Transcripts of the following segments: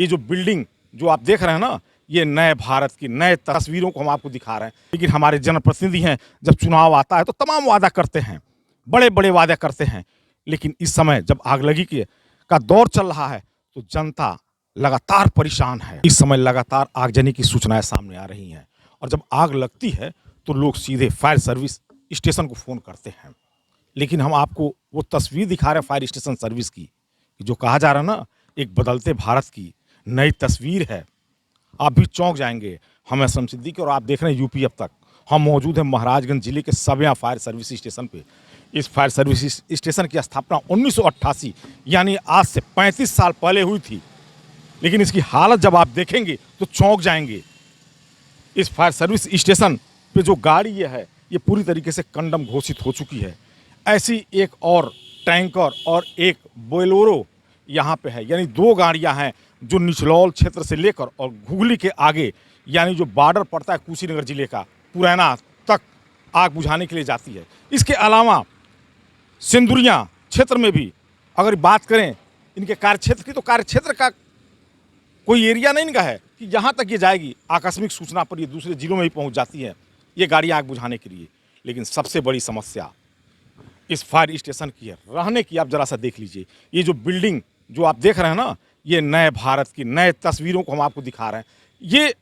ये जो बिल्डिंग जो आप देख रहे हैं ना, ये नए भारत की नए तस्वीरों को हम आपको दिखा रहे हैं। लेकिन हमारे जनप्रतिनिधि हैं, जब चुनाव आता है तो तमाम वादा करते हैं, बड़े-बड़े वादे करते हैं। लेकिन इस समय जब आगलगी का दौर चल रहा है तो जनता लगातार परेशान है। इस समय लगातार आगजनी की सूचनाएँ सामने आ रही हैं और जब आग लगती है तो लोग सीधे फायर सर्विस स्टेशन को फ़ोन करते हैं। लेकिन हम आपको वो तस्वीर दिखा रहे हैं फायर स्टेशन सर्विस की, जो कहा जा रहा है ना, एक बदलते भारत की नई तस्वीर है। आप भी चौंक जाएंगे। हम एसएम सिद्दीकी और आप देख रहे हैं यूपी अब तक। हम मौजूद हैं महाराजगंज जिले के सबिया फायर सर्विस स्टेशन पे। इस फायर सर्विस स्टेशन की स्थापना 1988 यानी आज से 35 साल पहले हुई थी। लेकिन इसकी हालत जब आप देखेंगे तो चौंक जाएंगे। इस फायर सर्विस स्टेशन पे जो गाड़ी ये है, ये पूरी तरीके से कंडम घोषित हो चुकी है। ऐसी एक और टैंकर और एक बोलेरो यहाँ पे है, यानी दो गाड़ियाँ हैं जो निचलौल क्षेत्र से लेकर और घुगली के आगे, यानी जो बॉर्डर पड़ता है कुशीनगर जिले का पुरैना तक आग बुझाने के लिए जाती है। इसके अलावा सिंदुरिया क्षेत्र में भी अगर बात करें इनके कार्यक्षेत्र की, तो कार्यक्षेत्र का कोई एरिया नहीं इनका है कि यहाँ तक ये जाएगी। आकस्मिक सूचना पर ये दूसरे जिलों में भी पहुँच जाती है ये गाड़ी आग बुझाने के लिए। लेकिन सबसे बड़ी समस्या इस फायर स्टेशन की है रहने की। आप जरा सा देख लीजिए, ये जो बिल्डिंग जो आप देख रहे हैं ना, ये नए भारत की नए तस्वीरों को हम आपको दिखा रहे हैं। ये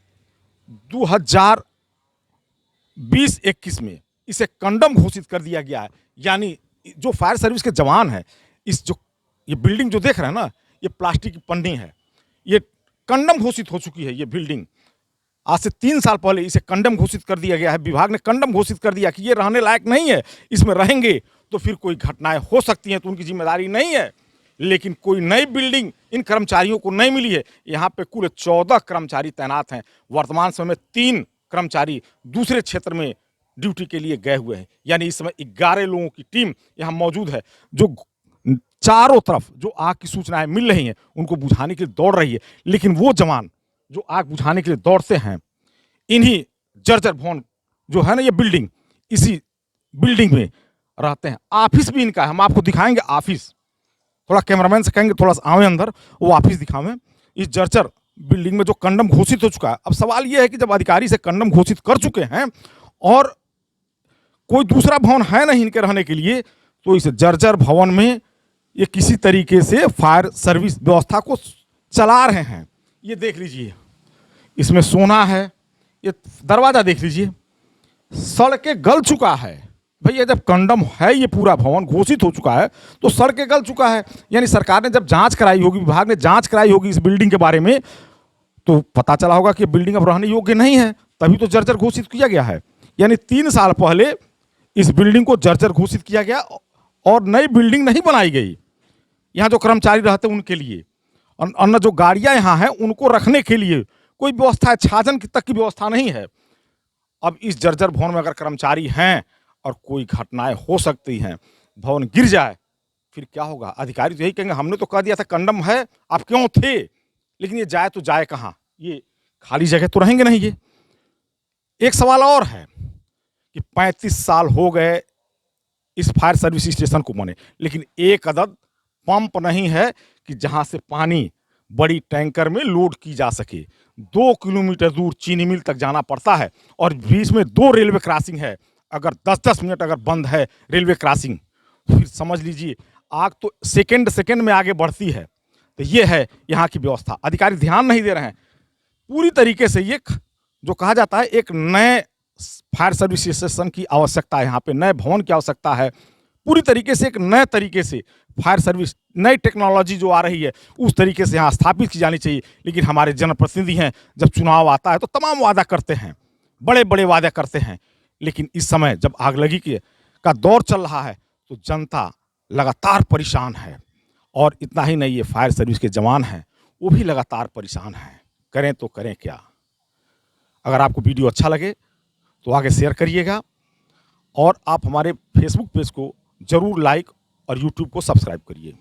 2020-21 में इसे कंडम घोषित कर दिया गया है। यानी जो फायर सर्विस के जवान हैं, ये बिल्डिंग जो देख रहे हैं ना, ये प्लास्टिक की पन्नी है, ये कंडम घोषित हो चुकी है। ये बिल्डिंग आज से 3 साल पहले इसे कंडम घोषित कर दिया गया है। विभाग ने कंडम घोषित कर दिया कि ये रहने लायक नहीं है, इसमें रहेंगे तो फिर कोई घटनाएं हो सकती हैं, तो उनकी जिम्मेदारी नहीं है। लेकिन कोई नई बिल्डिंग इन कर्मचारियों को नहीं मिली है। यहाँ पे कुल 14 कर्मचारी तैनात हैं। वर्तमान समय में 3 कर्मचारी दूसरे क्षेत्र में ड्यूटी के लिए गए हुए हैं। यानी इस समय 11 लोगों की टीम यहाँ मौजूद है, जो चारों तरफ जो आग की सूचनाएं मिल रही हैं उनको बुझाने के लिए दौड़ रही है। लेकिन वो जवान जो आग बुझाने के लिए दौड़ते हैं, इन्हीं जर्जर भवन जो है ना, ये बिल्डिंग, इसी बिल्डिंग में रहते हैं। ऑफिस भी इनका है, हम आपको दिखाएंगे ऑफिस। थोड़ा कैमरामैन से कहेंगे थोड़ा सा आवे अंदर, वो ऑफिस दिखावें। इस जर्जर बिल्डिंग में जो कंडम घोषित हो चुका है। अब सवाल ये है कि जब अधिकारी से कंडम घोषित कर चुके हैं और कोई दूसरा भवन है नहीं इनके रहने के लिए, तो इस जर्जर भवन में ये किसी तरीके से फायर सर्विस व्यवस्था को चला रहे हैं। ये देख लीजिए, इसमें सोना है। ये दरवाजा देख लीजिए, सड़कें गल चुका है। भैया जब कंडम है, ये पूरा भवन घोषित हो चुका है तो सड़कें गल चुका है। यानी सरकार ने जब जांच कराई होगी, विभाग ने जांच कराई होगी इस बिल्डिंग के बारे में, तो पता चला होगा कि बिल्डिंग अब रहने योग्य नहीं है, तभी तो जर्जर घोषित किया गया है। यानी 3 साल पहले इस बिल्डिंग को जर्जर घोषित किया गया और नई बिल्डिंग नहीं बनाई गई यहाँ जो कर्मचारी रहते हैं उनके लिए, और अन्य जो गाड़ियां यहाँ हैं उनको रखने के लिए कोई व्यवस्था है, छाजन तक की व्यवस्था नहीं है। अब इस जर्जर भवन में अगर कर्मचारी हैं और कोई घटनाएं हो सकती हैं, भवन गिर जाए, फिर क्या होगा? अधिकारी तो यही कहेंगे हमने तो कह दिया था कंडम है, आप क्यों थे? लेकिन ये जाए तो जाए कहाँ? ये खाली जगह तो रहेंगे नहीं। ये एक सवाल और है कि 35 साल हो गए इस फायर सर्विस स्टेशन को बने, लेकिन एक अदद पंप नहीं है कि जहां से पानी बड़ी टैंकर में लोड की जा सके। 2 किलोमीटर दूर चीनी मिल तक जाना पड़ता है और बीच में 2 रेलवे क्रॉसिंग है। अगर 10-10 मिनट अगर बंद है रेलवे क्रॉसिंग, तो फिर समझ लीजिए आग तो सेकंड में आगे बढ़ती है। तो ये है यहाँ की व्यवस्था। अधिकारी ध्यान नहीं दे रहे हैं। पूरी तरीके से ये जो कहा जाता है, एक नए फायर सर्विस स्टेशन की आवश्यकता है। यहाँ पे नए भवन की आवश्यकता है। पूरी तरीके से एक नए तरीके से फायर सर्विस, नई टेक्नोलॉजी जो आ रही है उस तरीके से यहाँ स्थापित की जानी चाहिए। लेकिन हमारे जनप्रतिनिधि हैं, जब चुनाव आता है तो तमाम वादा करते हैं, बड़े-बड़े वादे करते हैं। लेकिन इस समय जब आगलगी का दौर चल रहा है तो जनता लगातार परेशान है। और इतना ही नहीं, ये फायर सर्विस के जवान हैं, वो भी लगातार परेशान हैं। करें तो करें क्या? अगर आपको वीडियो अच्छा लगे तो आगे शेयर करिएगा और आप हमारे फेसबुक पेज को जरूर लाइक और यूट्यूब को सब्सक्राइब करिए।